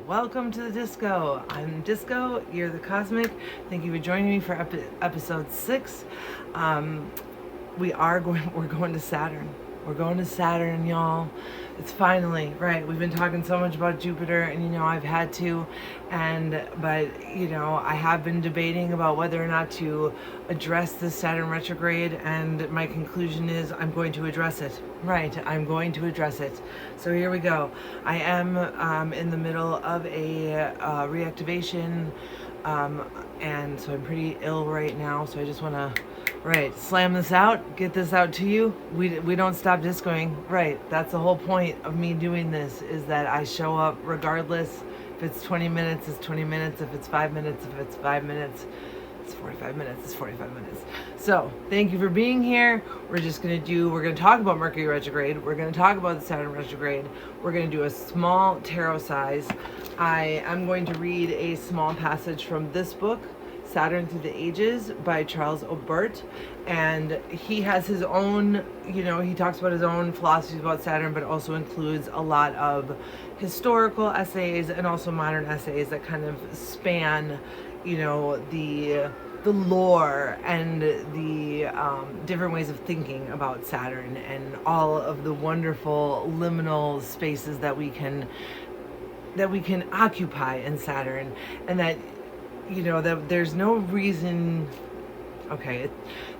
Welcome to the disco. I'm Disco, you're the Cosmic. Thank you for joining me for episode 6. We're going to Saturn. We're going to Saturn, y'all. It's finally, right, we've been talking so much about Jupiter, and I've had to, but I have been debating about whether or not to address this Saturn retrograde, and my conclusion is I'm going to address it. Right, I'm going to address it. So here we go. I am in the middle of a reactivation, and so I'm pretty ill right now, so I just want to slam this out, get this out to you. We don't stop discoing. Right, that's the whole point of me doing this, is that I show up regardless. If it's 20 minutes, it's 20 minutes. If it's 5 minutes, if it's 5 minutes, it's 45 minutes, it's 45 minutes. So thank you for being here. We're going to talk about Mercury retrograde. We're going to talk about the Saturn retrograde. We're going to do a small tarot size. I am going to read a small passage from this book, Saturn Through the Ages by Charles Aubert, and he has his own, he talks about his own philosophies about Saturn, but also includes a lot of historical essays and also modern essays that kind of span, the lore and the different ways of thinking about Saturn and all of the wonderful liminal spaces that we can occupy in Saturn, and that that there's no reason,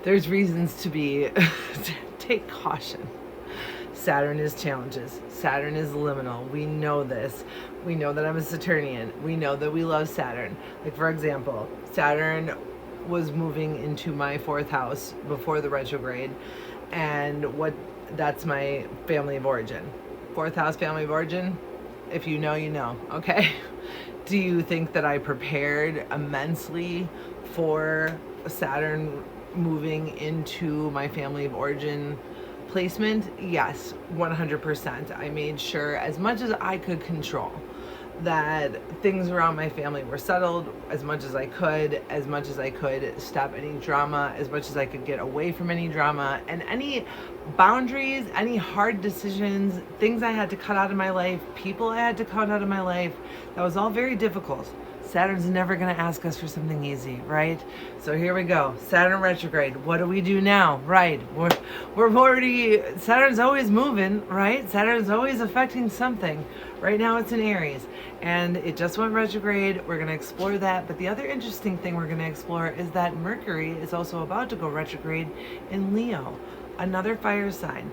there's reasons to be, take caution. Saturn is challenges. Saturn is liminal. We know this. We know that I'm a Saturnian. We know that we love Saturn. Like, for example, Saturn was moving into my 4th house before the retrograde, and that's my family of origin. 4th house family of origin. If you know, you know, okay? Do you think that I prepared immensely for Saturn moving into my family of origin placement? Yes, 100%. I made sure, as much as I could control, that things around my family were settled as much as I could stop any drama, as much as I could get away from any drama, and any boundaries, any hard decisions, things I had to cut out of my life, people I had to cut out of my life. That was all very difficult. Saturn's never going to ask us for something easy, right? So here we go. Saturn retrograde. What do we do now? Right. We're already, Saturn's always moving, right? Saturn's always affecting something. Right now it's in Aries, and it just went retrograde. We're going to explore that. But the other interesting thing we're going to explore is that Mercury is also about to go retrograde in Leo, another fire sign.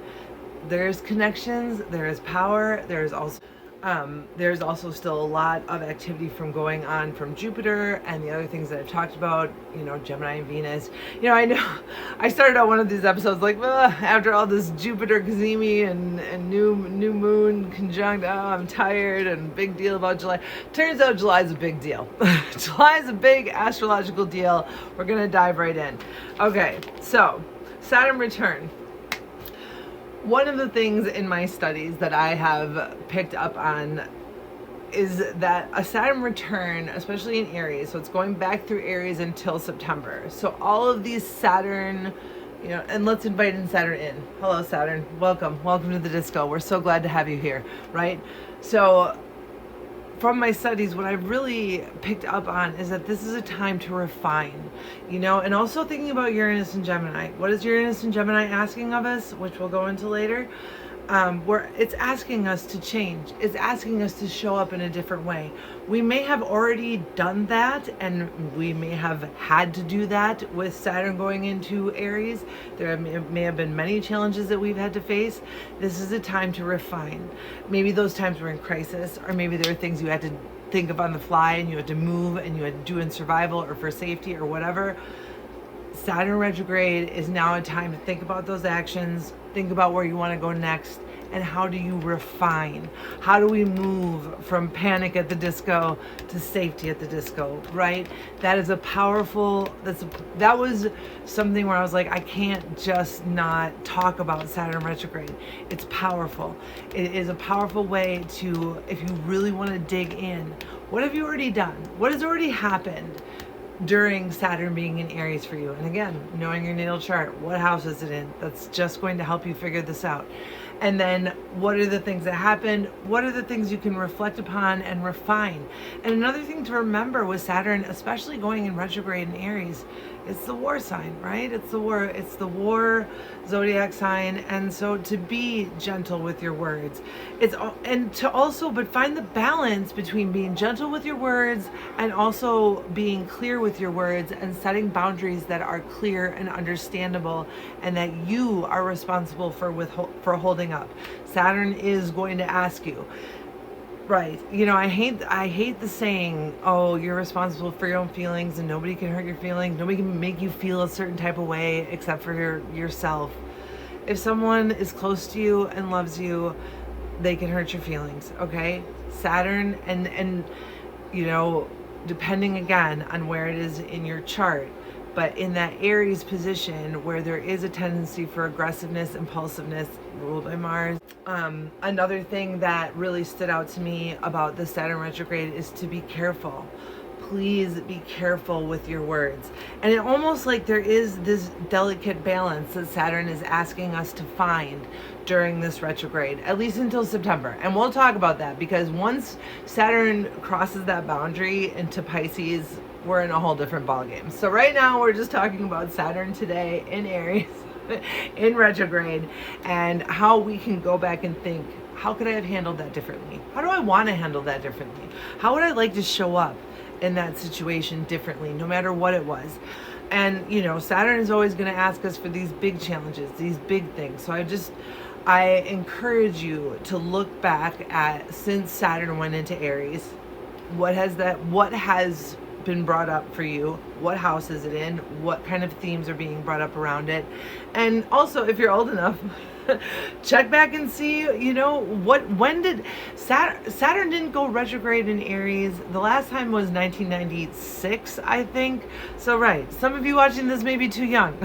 There's connections, there is power, there's also still a lot of activity going on from Jupiter and the other things that I've talked about, Gemini and Venus. I know I started out one of these episodes like, after all this Jupiter cazimi and new moon conjunct, I'm tired, and big deal about July. Turns out July's a big deal. July's a big astrological deal. We're going to dive right in. Okay, so Saturn return. One of the things in my studies that I have picked up on is that a Saturn return, especially in Aries, so it's going back through Aries until September. So all of these Saturn, and let's invite Saturn in. Hello, Saturn. Welcome to the disco. We're so glad to have you here, right? So from my studies, what I've really picked up on is that this is a time to refine, and also thinking about Uranus and Gemini. What is Uranus and Gemini asking of us, which we'll go into later? Where it's asking us to change. It's asking us to show up in a different way. We may have already done that, and we may have had to do that with Saturn going into Aries. There may have been many challenges that we've had to face. This is a time to refine. Maybe those times were in crisis, or maybe there were things you had to think of on the fly, and you had to move, and you had to do in survival or for safety or whatever. Saturn retrograde is now a time to think about those actions, think about where you want to go next, and how do you refine? How do we move from panic at the disco to safety at the disco, right? That is that was something where I was like, I can't just not talk about Saturn retrograde. It's powerful. It is a powerful way to, if you really want to dig in, what have you already done? What has already happened during Saturn being in Aries for you? And again, knowing your natal chart, what house is it in? That's just going to help you figure this out. And then what are the things that happened? What are the things you can reflect upon and refine? And another thing to remember with Saturn, especially going in retrograde in Aries, it's the war sign, right? It's the war zodiac sign. And so to be gentle with your words, but find the balance between being gentle with your words and also being clear with your words and setting boundaries that are clear and understandable and that you are responsible for holding up. Saturn is going to ask you. Right. I hate the saying, oh, you're responsible for your own feelings and nobody can hurt your feelings. Nobody can make you feel a certain type of way except for yourself. If someone is close to you and loves you, they can hurt your feelings, okay? Saturn and depending again on where it is in your chart, but in that Aries position where there is a tendency for aggressiveness, impulsiveness, ruled by Mars. Another thing that really stood out to me about the Saturn retrograde is to be careful. Please be careful with your words. And it almost like there is this delicate balance that Saturn is asking us to find during this retrograde, at least until September. And we'll talk about that because once Saturn crosses that boundary into Pisces, we're in a whole different ballgame. So right now we're just talking about Saturn today in Aries in retrograde and how we can go back and think, how could I have handled that differently? How do I want to handle that differently? How would I like to show up in that situation differently, no matter what it was? And Saturn is always going to ask us for these big challenges, these big things. So I encourage you to look back at, since Saturn went into Aries, what has been brought up for you, what house is it in, what kind of themes are being brought up around it. And also, if you're old enough, check back and see, when did Saturn didn't go retrograde in Aries. The last time was 1996, I think. So right, some of you watching this may be too young.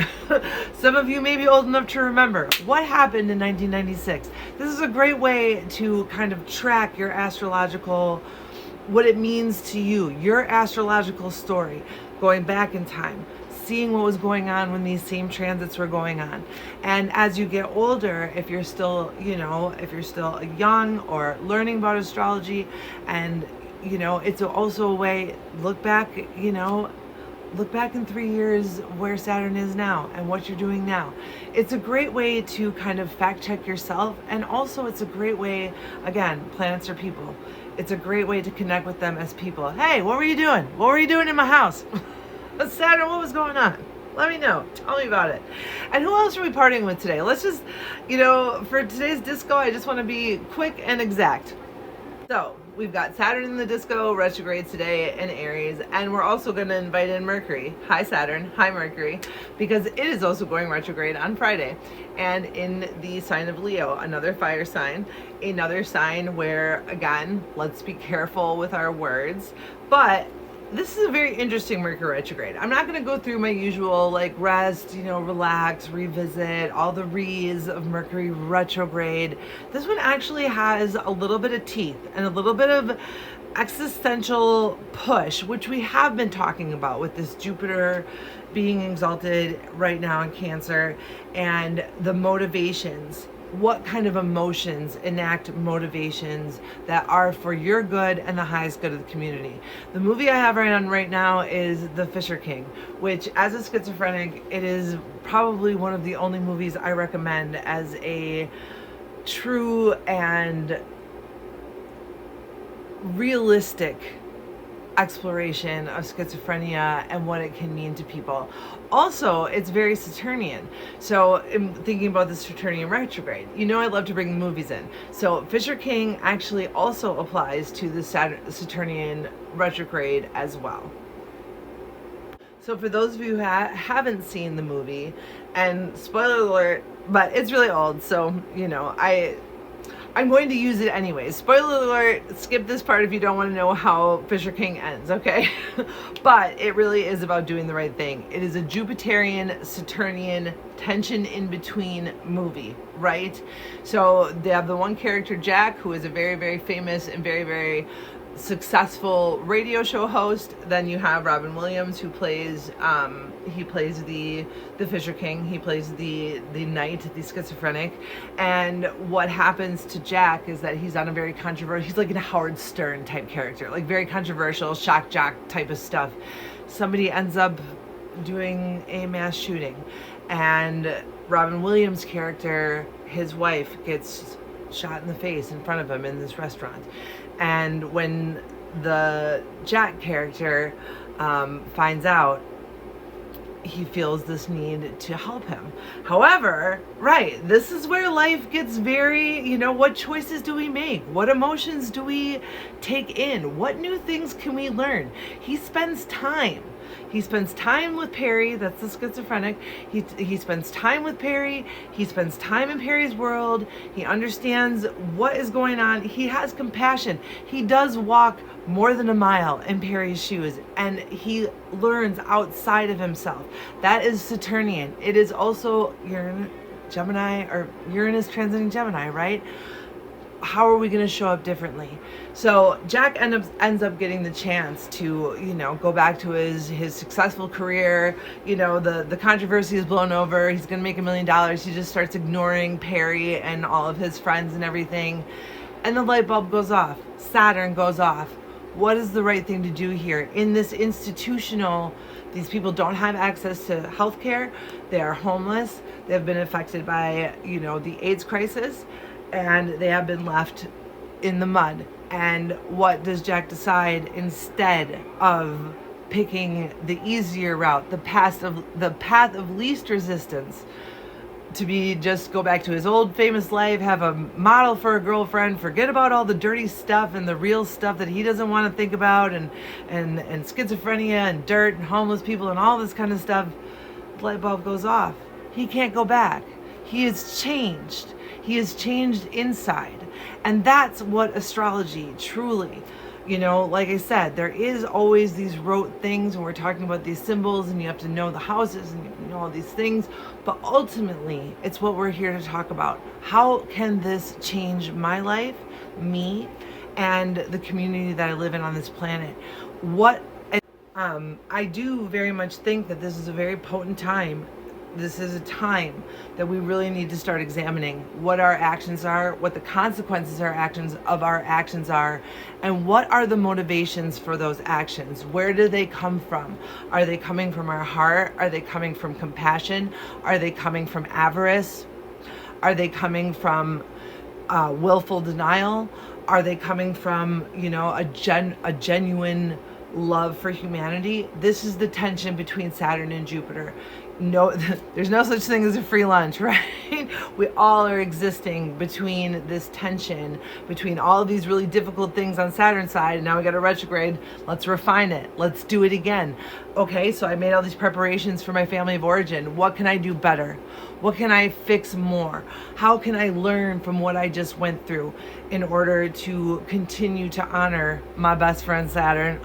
Some of you may be old enough to remember what happened in 1996. This is a great way to kind of track your astrological, what it means to you, your astrological story, going back in time, seeing what was going on when these same transits were going on. And as you get older, if you're still young or learning about astrology, and it's also a way, look back in 3 years where Saturn is now and what you're doing now. It's a great way to kind of fact check yourself. And also it's a great way, again, planets are people. It's a great way to connect with them as people. Hey, what were you doing? What were you doing in my house? Saturn, what was going on? Let me know. Tell me about it. And who else are we partying with today? Let's just, for today's disco, I just want to be quick and exact. So we've got Saturn in the disco retrograde today in Aries, and we're also going to invite in Mercury. Hi Saturn, hi Mercury, because it is also going retrograde on Friday, and in the sign of Leo, another fire sign, another sign where, again, let's be careful with our words. But this is a very interesting Mercury retrograde. I'm not going to go through my usual rest, relax, revisit, all the re's of Mercury retrograde. This one actually has a little bit of teeth and a little bit of existential push, which we have been talking about with this Jupiter being exalted right now in Cancer, and the motivations. What kind of emotions enact motivations that are for your good and the highest good of the community. The movie I have right now is The Fisher King, which, as a schizophrenic, it is probably one of the only movies I recommend as a true and realistic exploration of schizophrenia and what it can mean to people. Also, it's very Saturnian. So in thinking about the Saturnian retrograde, I love to bring movies in. So Fisher King actually also applies to the Saturnian retrograde as well. So for those of you who haven't seen the movie, and spoiler alert, but it's really old, so I'm going to use it anyways. Spoiler alert, skip this part if you don't want to know how Fisher King ends, okay? But it really is about doing the right thing. It is a Jupiterian, Saturnian, tension in between movie, right? So they have the one character, Jack, who is a very, very famous and very, very successful radio show host. Then you have Robin Williams, who plays he plays the Fisher King. He plays the knight, the schizophrenic. And what happens to Jack is that he's on a very controversial, he's like a Howard Stern type character, like very controversial, shock jock type of stuff. Somebody ends up doing a mass shooting, and Robin Williams' character, his wife, gets shot in the face in front of him in this restaurant. And when the Jack character finds out, he feels this need to help him. However, right, this is where life gets very, you know, what choices do we make? What emotions do we take in? What new things can we learn? He spends time. He spends time with Perry, that's the schizophrenic. He spends time with Perry. He spends time in Perry's world. He understands what is going on. He has compassion. He does walk more than a mile in Perry's shoes, and he learns outside of himself. That is Saturnian. It is also Gemini, or Uranus transiting Gemini, right? How are we going to show up differently? So Jack ends up getting the chance to, you know, go back to his successful career. You know, the controversy is blown over. He's going to make $1 million. He just starts ignoring Perry and all of his friends and everything. And the light bulb goes off. Saturn goes off. What is the right thing to do here? In this institutional, these people don't have access to health care. They are homeless. They have been affected by, you know, the AIDS crisis. And they have been left in the mud. And what does Jack decide instead of picking the easier route, the path of least resistance, to be just go back to his old famous life, have a model for a girlfriend, forget about all the dirty stuff and the real stuff that he doesn't want to think about, and schizophrenia and dirt and homeless people and all this kind of stuff. The light bulb goes off. He can't go back. He is changed. He is changed inside. And that's what astrology truly, you know, like I said, there is always these rote things when we're talking about these symbols, and you have to know the houses and you have to know all these things. But ultimately, it's what we're here to talk about. How can this change my life, me, and the community that I live in on this planet? I do very much think that this is a very potent time. This is a time that we really need to start examining what our actions are, what the consequences of our actions are, and what are the motivations for those actions. Where do they come from? Are they coming from our heart? Are they coming from compassion? Are they coming from avarice? Are they coming from willful denial? Are they coming from, you know, a genuine love for humanity? This is the tension between Saturn and Jupiter. No, there's no such thing as a free lunch, right? We all are existing between this tension, between all of these really difficult things on Saturn's side, and now we got a retrograde. Let's refine it. Let's do it again. Okay, so I made all these preparations for my family of origin. What can I do better? What can I fix more? How can I learn from what I just went through in order to continue to honor my best friend Saturn,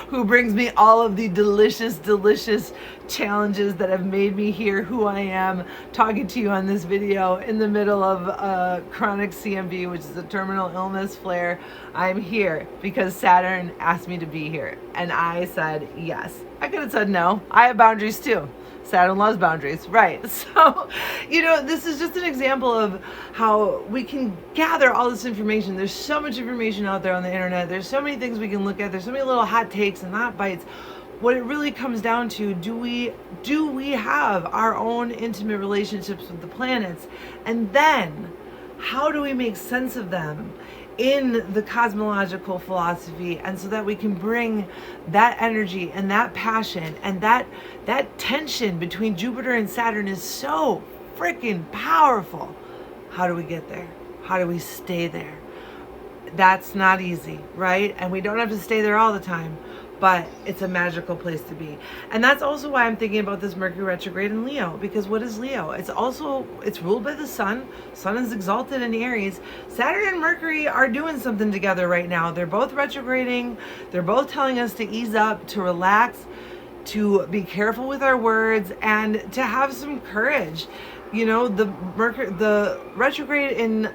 who brings me all of the delicious, delicious challenges that have made me here who I am, talking to you on this video in the middle of chronic CMV, which is a terminal illness flare. I'm here because Saturn asked me to be here, and I said yes. I could have said no. I have boundaries too. Saturn loves boundaries, right? So, you know, this is just an example of how we can gather all this information. There's so much information out there on the internet. There's so many things we can look at. There's so many little hot takes and hot bites. What it really comes down to, do we have our own intimate relationships with the planets? And then, how do we make sense of them in the cosmological philosophy, and so that we can bring that energy and that passion and that tension between Jupiter and Saturn is so freaking powerful. How do we get there? How do we stay there? That's not easy, right? And we don't have to stay there all the time, but it's a magical place to be. And that's also why I'm thinking about this Mercury retrograde in Leo, because what is Leo? It's ruled by the sun. Sun is exalted in Aries. Saturn and Mercury are doing something together right now. They're both retrograding. They're both telling us to ease up, to relax, to be careful with our words, and to have some courage. You know, the retrograde in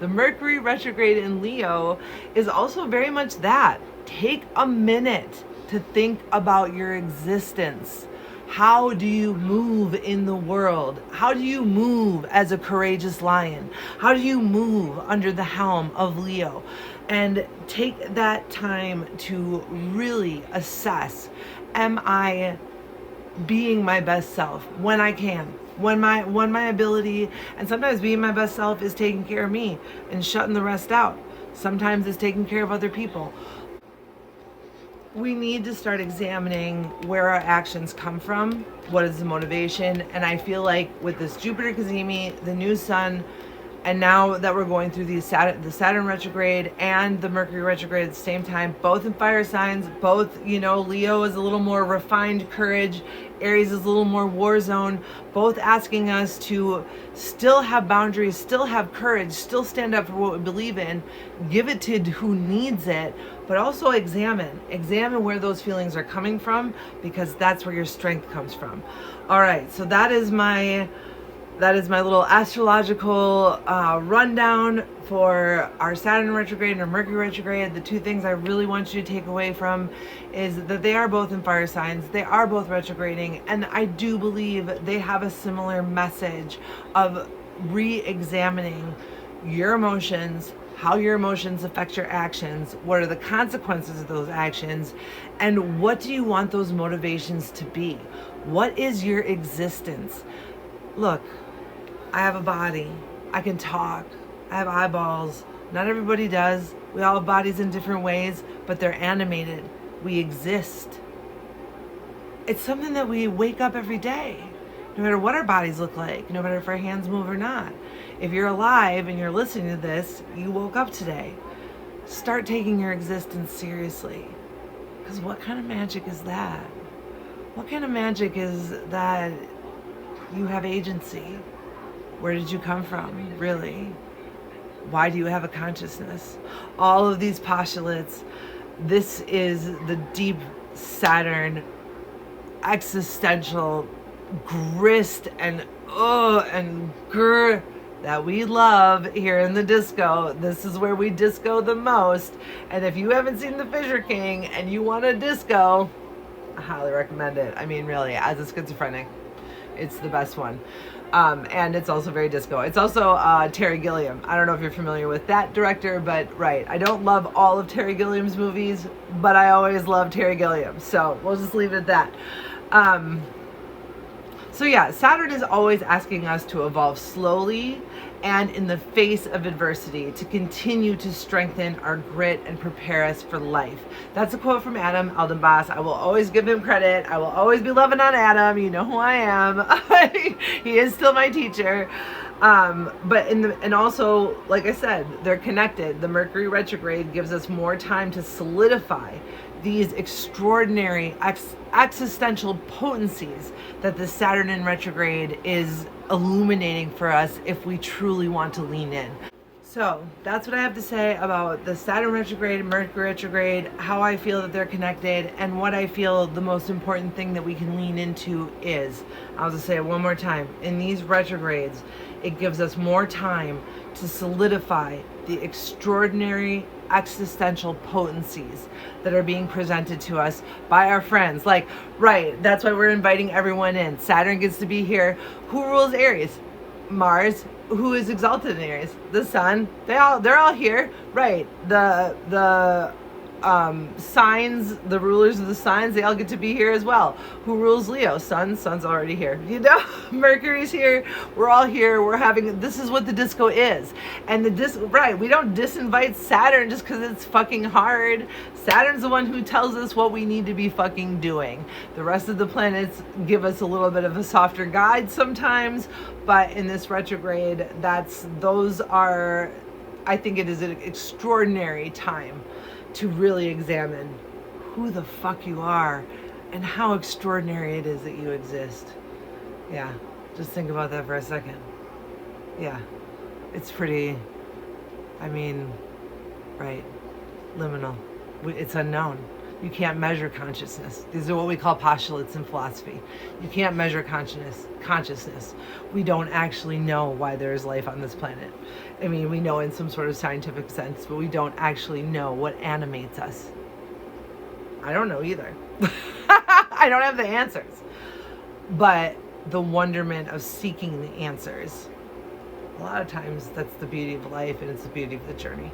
The Mercury retrograde in Leo is also very much that. Take a minute to think about your existence. How do you move in the world? How do you move as a courageous lion? How do you move under the helm of Leo? And take that time to really assess, am I being my best self when I can? When my ability, and sometimes being my best self is taking care of me and shutting the rest out. Sometimes it's taking care of other people. We need to start examining where our actions come from. What is the motivation? And I feel like with this Jupiter Cazimi, the new sun, and now that we're going through the Saturn retrograde and the Mercury retrograde at the same time, both in fire signs, both, Leo is a little more refined courage, Aries is a little more war zone, both asking us to still have boundaries, still have courage, still stand up for what we believe in, give it to who needs it, but also examine where those feelings are coming from, because that's where your strength comes from. All right, so that is my little astrological rundown for our Saturn retrograde and our Mercury retrograde. The two things I really want you to take away from is that they are both in fire signs. They are both retrograding. And I do believe they have a similar message of re-examining your emotions, how your emotions affect your actions, what are the consequences of those actions, and what do you want those motivations to be? What is your existence? Look, I have a body. I can talk. I have eyeballs. Not everybody does. We all have bodies in different ways, but they're animated. We exist. It's something that we wake up every day, no matter what our bodies look like, no matter if our hands move or not. If you're alive and you're listening to this, you woke up today. Start taking your existence seriously. Because what kind of magic is that? What kind of magic is that you have agency? Where did you come from, really? Why do you have a consciousness? All of these postulates, this is the deep Saturn existential grist and grr that we love here in the disco. This is where we disco the most. And if you haven't seen The Fisher King and you want a disco, I highly recommend it. I mean, really, as a schizophrenic, it's the best one. And it's also very disco. It's also Terry Gilliam. I don't know if you're familiar with that director, but right. I don't love all of Terry Gilliam's movies, but I always love Terry Gilliam. So we'll just leave it at that. So yeah, Saturn is always asking us to evolve slowly and in the face of adversity to continue to strengthen our grit and prepare us for life. That's a quote from Adam Aldenbass. I will always give him credit. I will always be loving on Adam. You know who I am. He is still my teacher. And also, like I said, they're connected. The Mercury retrograde gives us more time to solidify these extraordinary existential potencies that the Saturn in retrograde is illuminating for us if we truly want to lean in. So that's what I have to say about the Saturn retrograde and Mercury retrograde, how I feel that they're connected, and what I feel the most important thing that we can lean into is. I'll just say it one more time. In these retrogrades, it gives us more time to solidify the extraordinary existential potencies that are being presented to us by our friends. Like, right, that's why we're inviting everyone in. Saturn gets to be here. Who rules Aries? Mars. Who is exalted in Aries? The sun. They're all here. Right. The signs, the rulers of the signs, they all get to be here as well. Who rules Leo? Sun's already here. Mercury's here. We're all here. We're having, this is what the disco is. And right, we don't disinvite Saturn just because it's fucking hard. Saturn's the one who tells us what we need to be fucking doing. The rest of the planets give us a little bit of a softer guide sometimes, but in this retrograde, I think it is an extraordinary time to really examine who the fuck you are and how extraordinary it is that you exist. Yeah, just think about that for a second. Yeah, it's pretty, right, liminal. It's unknown. You can't measure consciousness. These are what we call postulates in philosophy. You can't measure consciousness. We don't actually know why there is life on this planet. I mean, we know in some sort of scientific sense, but we don't actually know what animates us. I don't know either. I don't have the answers. But the wonderment of seeking the answers, a lot of times that's the beauty of life, and it's the beauty of the journey.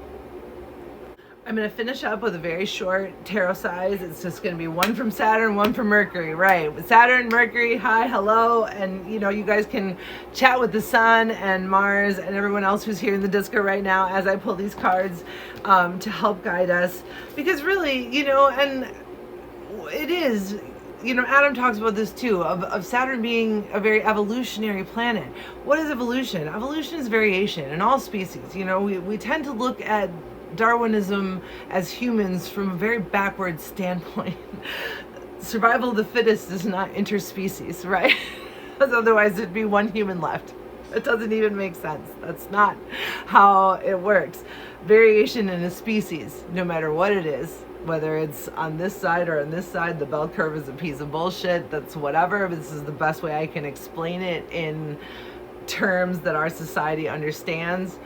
I'm going to finish up with a very short tarot size. It's just going to be one from Saturn, one from Mercury. Right. Saturn, Mercury, hi, hello. And, you know, you guys can chat with the sun and Mars and everyone else who's here in the disco right now as I pull these cards to help guide us. Because really, you know, and it is, you know, Adam talks about this too, of Saturn being a very evolutionary planet. What is evolution? Evolution is variation in all species. You know, we tend to look at Darwinism as humans from a very backward standpoint. Survival of the fittest is not interspecies, right? Because otherwise there'd be one human left. It doesn't even make sense. That's not how it works. Variation in a species, no matter what it is, whether it's on this side or on this side, the bell curve is a piece of bullshit. That's whatever. This is the best way I can explain it in terms that our society understands.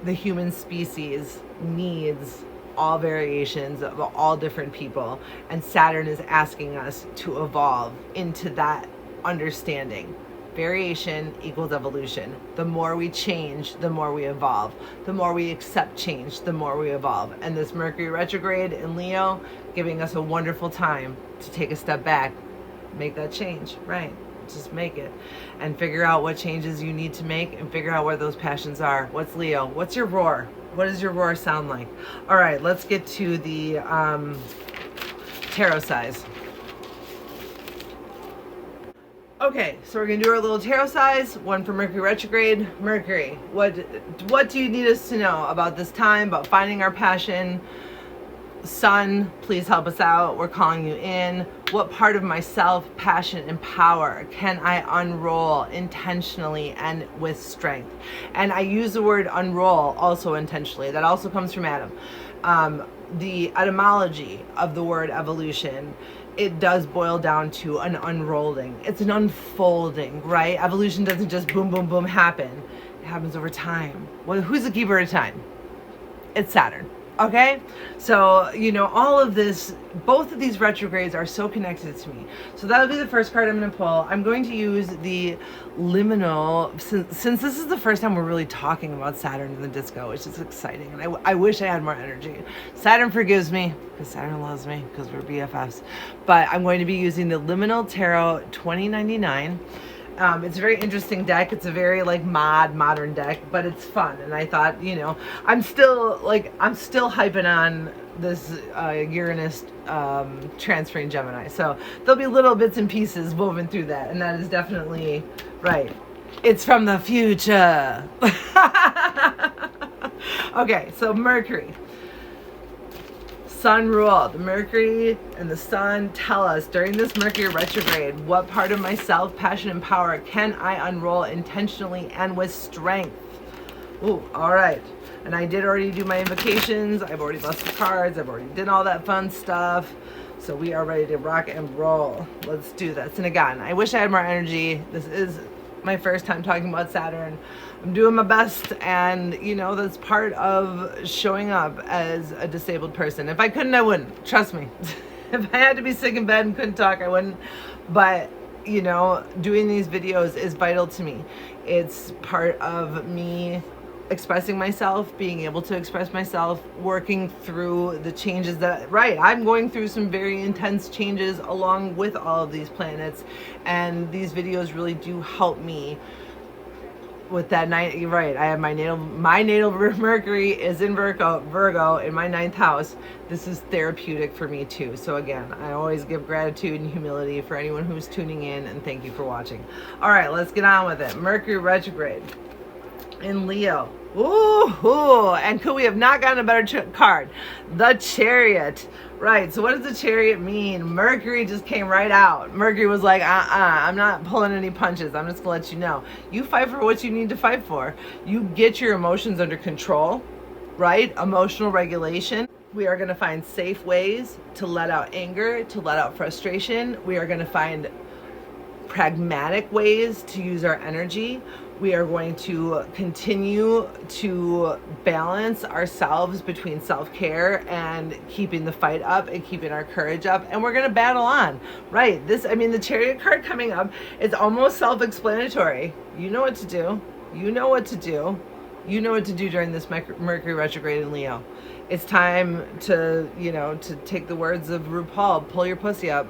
The human species needs all variations of all different people, and Saturn is asking us to evolve into that understanding. Variation equals evolution. The more we change, the more we evolve. The more we accept change, the more we evolve. And this Mercury retrograde in Leo giving us a wonderful time to take a step back, make that change, right? Just make it and figure out what changes you need to make and figure out where those passions are. What's Leo? What's your roar? What does your roar sound like? All right, let's get to the tarot size. Okay, so we're gonna do our little tarot size. One for Mercury retrograde. Mercury, what do you need us to know about this time, about finding our passion? Sun, please help us out. We're calling you in. What part of myself, passion, and power can I unroll intentionally and with strength? And I use the word unroll also intentionally. That also comes from Adam. The etymology of the word evolution, it does boil down to an unrolling. It's an unfolding, right? Evolution doesn't just boom, boom, boom happen. It happens over time. Well, who's the keeper of time? It's Saturn. Okay, so, you know, all of this, both of these retrogrades are so connected to me. So that'll be the first card I'm going to pull. I'm going to use the Liminal, since this is the first time we're really talking about Saturn in the disco, which is exciting. And I wish I had more energy. Saturn forgives me, because Saturn loves me, because we're BFFs. But I'm going to be using the Liminal Tarot 2099. It's a very interesting deck. It's a very like modern deck, but it's fun. And I thought, you know, I'm still hyping on this Uranus transferring Gemini. So there'll be little bits and pieces woven through that. And that is definitely right. It's from the future. Okay, so Mercury. Sun rule. The Mercury and the Sun tell us during this Mercury retrograde, what part of myself, passion, and power can I unroll intentionally and with strength? Ooh, all right. And I did already do my invocations. I've already blessed the cards. I've already did all that fun stuff. So we are ready to rock and roll. Let's do this. And again, I wish I had more energy. This is my first time talking about Saturn. I'm doing my best, and you know, that's part of showing up as a disabled person. If I couldn't, I wouldn't. Trust me. If I had to be sick in bed and couldn't talk, I wouldn't. But you know, doing these videos is vital to me. It's part of me expressing myself, being able to express myself, working through the changes that, right, I'm going through some very intense changes along with all of these planets, and these videos really do help me with that night. You're right, I have my natal Mercury is in Virgo in my 9th house. This is therapeutic for me too. So again, I always give gratitude and humility for anyone who's tuning in, and thank you for watching. All right, let's get on with it. Mercury retrograde in Leo. Ooh, and could we have not gotten a better card? The Chariot. Right, so what does the Chariot mean? Mercury just came right out. Mercury was like, I'm not pulling any punches. I'm just gonna let you know. You fight for what you need to fight for. You get your emotions under control, right? Emotional regulation. We are going to find safe ways to let out anger, to let out frustration. We are going to find pragmatic ways to use our energy. We are going to continue to balance ourselves between self-care and keeping the fight up and keeping our courage up. And we're going to battle on, right? The Chariot card coming up is almost self-explanatory. You know what to do. You know what to do. You know what to do during this Mercury retrograde in Leo. It's time to, to take the words of RuPaul, pull your pussy up.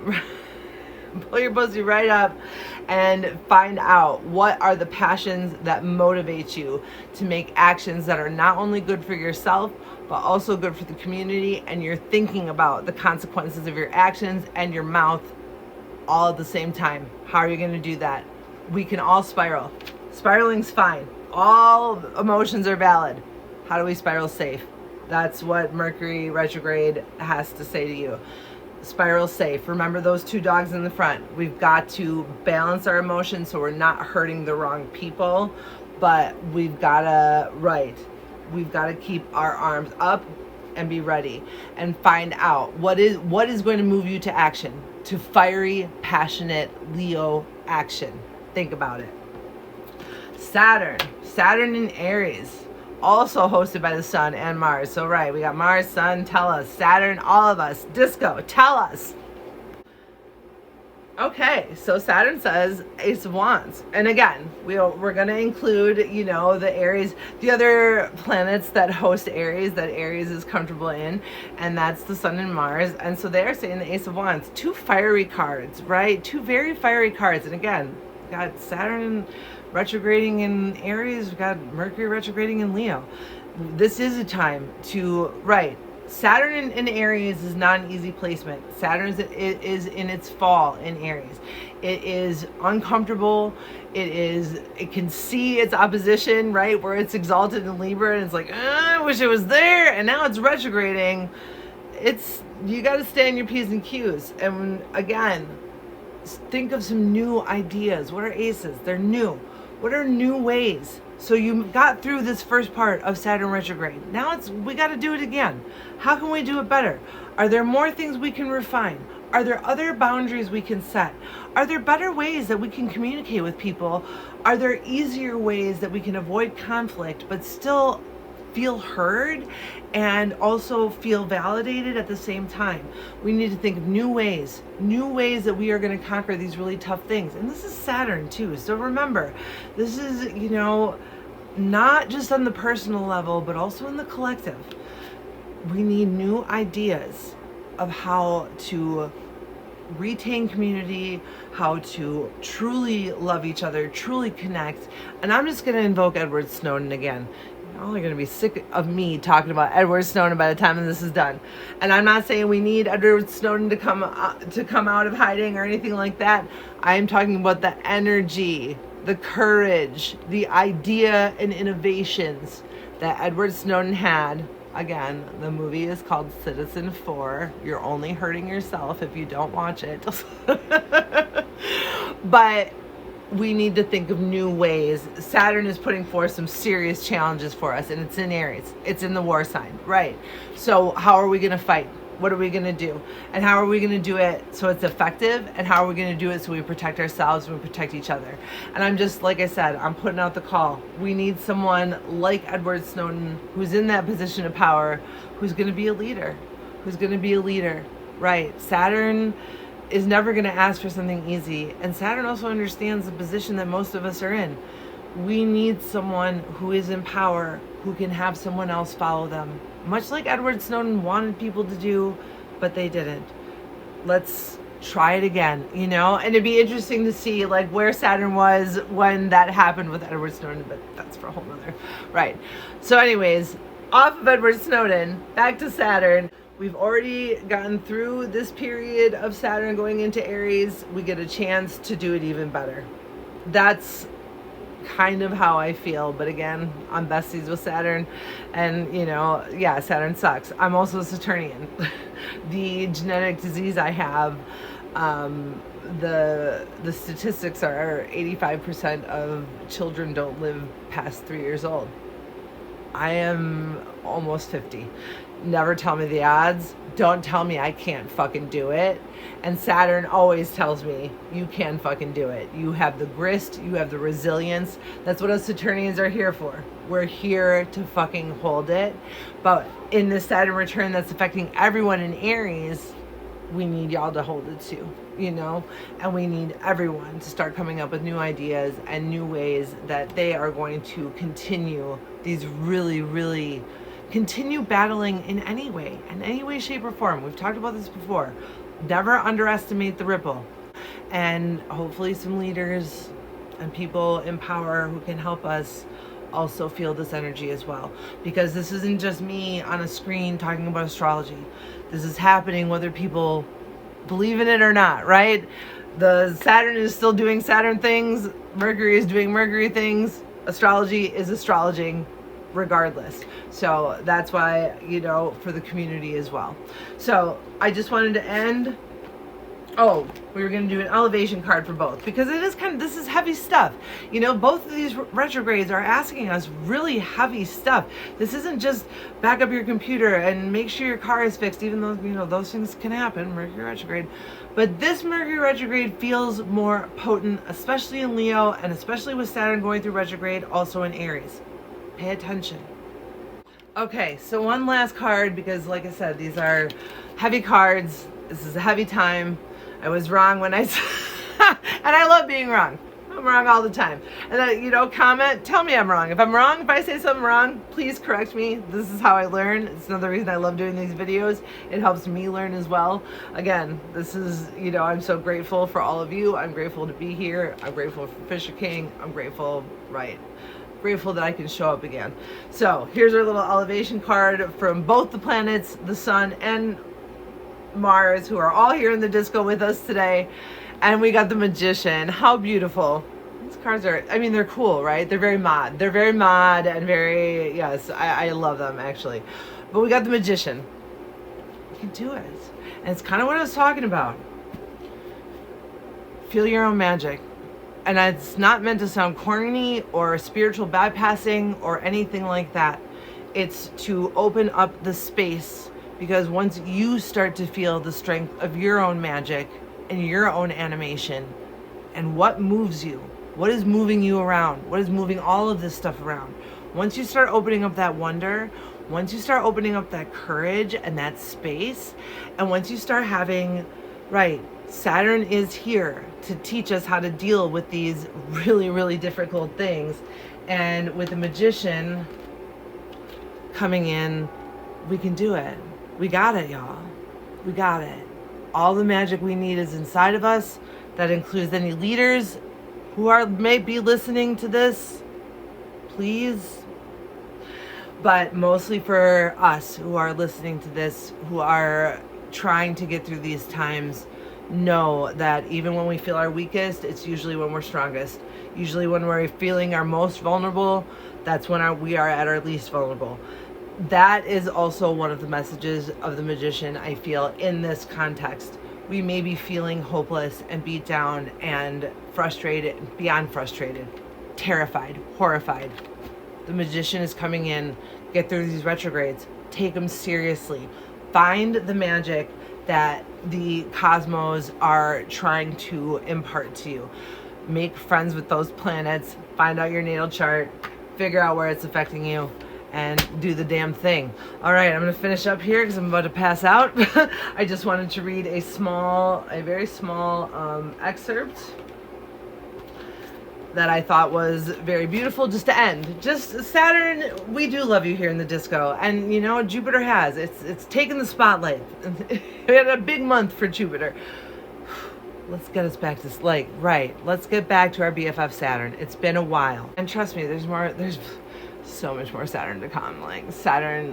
Pull your pussy right up and find out what are the passions that motivate you to make actions that are not only good for yourself, but also good for the community. And you're thinking about the consequences of your actions and your mouth all at the same time. How are you going to do that? We can all spiral. Spiraling's fine. All emotions are valid. How do we spiral safe? That's what Mercury retrograde has to say to you. Spiral safe. Remember those two dogs in the front. We've got to balance our emotions so we're not hurting the wrong people, but we've got to keep our arms up and be ready and find out what is going to move you to action, to fiery, passionate Leo action. Think about it. Saturn in Aries, also hosted by the Sun and Mars. So right, we got Mars, Sun, tell us. Saturn, all of us. Disco, tell us. Okay, so Saturn says Ace of Wands. And again, we're going to include, the Aries, the other planets that host Aries, that Aries is comfortable in, and that's the Sun and Mars. And so they're saying the Ace of Wands. Two fiery cards, right? Two very fiery cards. And again, we got Saturn retrograding in Aries, we've got Mercury retrograding in Leo. This is a time to, Saturn in Aries is not an easy placement. Saturn is in its fall in Aries. It is uncomfortable. It can see its opposition, right? Where it's exalted in Libra and it's like, I wish it was there. And now it's retrograding. You got to stay on your P's and Q's. And again, think of some new ideas. What are aces? They're new. What are new ways? So you got through this first part of Saturn retrograde. Now we got to do it again. How can we do it better? Are there more things we can refine? Are there other boundaries we can set? Are there better ways that we can communicate with people? Are there easier ways that we can avoid conflict but still feel heard and also feel validated at the same time? We need to think of new ways that we are going to conquer these really tough things. And this is Saturn too. So remember, this is, not just on the personal level, but also in the collective. We need new ideas of how to retain community, how to truly love each other, truly connect. And I'm just going to invoke Edward Snowden again. Y'all are going to be sick of me talking about Edward Snowden by the time this is done. And I'm not saying we need Edward Snowden to come out of hiding or anything like that. I am talking about the energy, the courage, the idea and innovations that Edward Snowden had. Again, the movie is called Citizen 4. You're only hurting yourself if you don't watch it. But we need to think of new ways. Saturn is putting forth some serious challenges for us, and it's in Aries. It's in the war sign, right? So how are we going to fight? What are we going to do? And how are we going to do it so it's effective? And how are we going to do it so we protect ourselves and we protect each other? And I'm just, like I said, I'm putting out the call. We need someone like Edward Snowden who's in that position of power, who's going to be a leader, right? Saturn is never going to ask for something easy. And Saturn also understands the position that most of us are in. We need someone who is in power, who can have someone else follow them. Much like Edward Snowden wanted people to do, but they didn't. Let's try it again, And it'd be interesting to see where Saturn was when that happened with Edward Snowden, but that's for a whole nother, right? So anyways, off of Edward Snowden, back to Saturn. We've already gotten through this period of Saturn going into Aries. We get a chance to do it even better. That's kind of how I feel. But again, I'm besties with Saturn. And, Saturn sucks. I'm also a Saturnian. The genetic disease I have, the statistics are 85% of children don't live past 3 years old. I am almost 50. never tell me the odds. Don't tell me I can't fucking do it. And Saturn always tells me you can fucking do it. You have the grist, you have the resilience. That's what us Saturnians are here for. We're here to fucking hold it. But in this Saturn return that's affecting everyone in Aries, we need y'all to hold it too, you know? And we need everyone to start coming up with new ideas and new ways that they are going to continue these really continue battling in any way, shape, or form. We've talked about this before. Never underestimate the ripple. And hopefully some leaders and people in power who can help us also feel this energy as well. Because this isn't just me on a screen talking about astrology. This is happening whether people believe in it or not, right? The Saturn is still doing Saturn things. Mercury is doing Mercury things. Astrology is astrologing regardless. So that's why, you know, for the community as well. So I just wanted to end. Oh, we were going to do an elevation card for both because it is this is heavy stuff. You know, both of these retrogrades are asking us really heavy stuff. This isn't just back up your computer and make sure your car is fixed, even though, you know, those things can happen, Mercury retrograde. But this Mercury retrograde feels more potent, especially in Leo and especially with Saturn going through retrograde, also in Aries. Pay attention. Okay, so one last card because, like I said, these are heavy cards. This is a heavy time. I was wrong when I said, and I love being wrong. I'm wrong all the time. And you know, comment, tell me I'm wrong. If I'm wrong, if I say something wrong, please correct me. This is how I learn. It's another reason I love doing these videos. It helps me learn as well. Again, this is, you know, I'm so grateful for all of you. I'm grateful to be here. I'm grateful for Fisher King. I'm grateful, grateful that I can show up again. So here's our little elevation card from both the planets, the Sun and Mars, who are all here in the disco with us today. And we got the Magician. How beautiful. These cards are, I mean, they're cool, right? They're very mod. They're very mod and very, yes, I love them actually. But we got the Magician. You can do it. And it's kind of what I was talking about. Feel your own magic. And it's not meant to sound corny or spiritual bypassing or anything like that. It's to open up the space, because once you start to feel the strength of your own magic and your own animation and what moves you, what is moving you around, what is moving all of this stuff around, once you start opening up that wonder, once you start opening up that courage and that space, and once you start having, Saturn is here to teach us how to deal with these really difficult things. And with the Magician coming in, we can do it. We got it, y'all. We got it. All the magic we need is inside of us. That includes any leaders who may be listening to this, please. But mostly for us who are listening to this, who are trying to get through these times, know that even when we feel our weakest, it's usually when we're strongest. Usually when we're feeling our most vulnerable, that's when we are at our least vulnerable. That is also one of the messages of the Magician, I feel, in this context. We may be feeling hopeless and beat down and frustrated, beyond frustrated, terrified, horrified. The Magician is coming in. Get through these retrogrades. Take them seriously. Find the magic that the cosmos are trying to impart to you. Make friends with those planets. Find out your natal chart. Figure out where it's affecting you. And do the damn thing. All right, I'm going to finish up here because I'm about to pass out. I just wanted to read a very small excerpt that I thought was very beautiful just to end. Just Saturn, we do love you here in the disco. And, you know, Jupiter has. It's taken the spotlight. We had a big month for Jupiter. Let's get us back to, let's get back to our BFF Saturn. It's been a while. And trust me, there's so much more Saturn to come. Saturn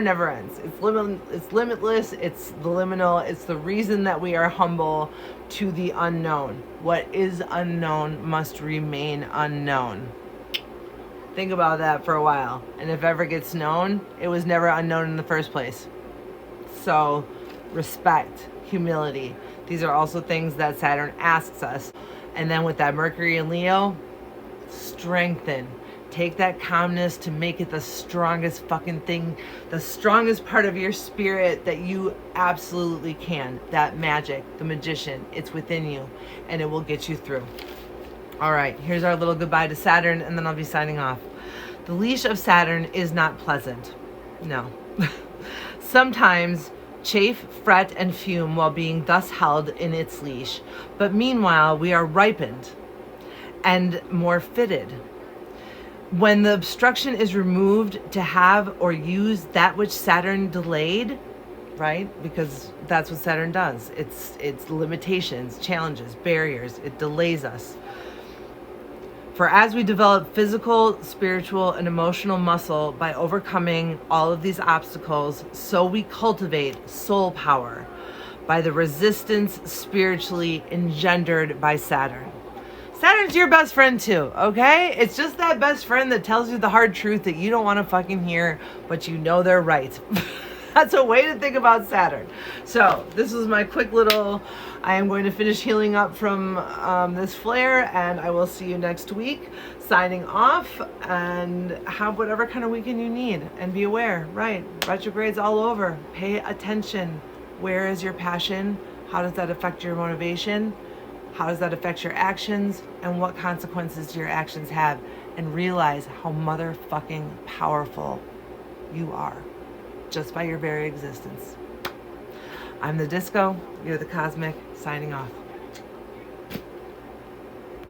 never ends. It's limitless. It's the liminal. It's the reason that we are humble to the unknown. What is unknown must remain unknown. Think about that for a while. And if ever gets known, it was never unknown in the first place. So respect, humility. These are also things that Saturn asks us. And then with that Mercury and Leo, strengthen. Take that calmness to make it the strongest fucking thing, the strongest part of your spirit that you absolutely can. That magic, the magician, it's within you, and it will get you through. All right, here's our little goodbye to Saturn, and then I'll be signing off. The leash of Saturn is not pleasant. No. Sometimes chafe, fret, and fume while being thus held in its leash, but meanwhile we are ripened and more fitted. When the obstruction is removed to have or use that which Saturn delayed, right? Because that's what Saturn does. It's limitations, challenges, barriers. It delays us. For as we develop physical, spiritual, and emotional muscle by overcoming all of these obstacles, so we cultivate soul power by the resistance spiritually engendered by Saturn. Saturn's your best friend too, okay? It's just that best friend that tells you the hard truth that you don't want to fucking hear, but you know they're right. That's a way to think about Saturn. So this was my quick little, I am going to finish healing up from this flare, and I will see you next week. Signing off, and have whatever kind of weekend you need, and be aware, right? Retrogrades all over. Pay attention. Where is your passion? How does that affect your motivation? How does that affect your actions? And what consequences do your actions have? And realize how motherfucking powerful you are just by your very existence. I'm the Disco, you're the Cosmic, signing off.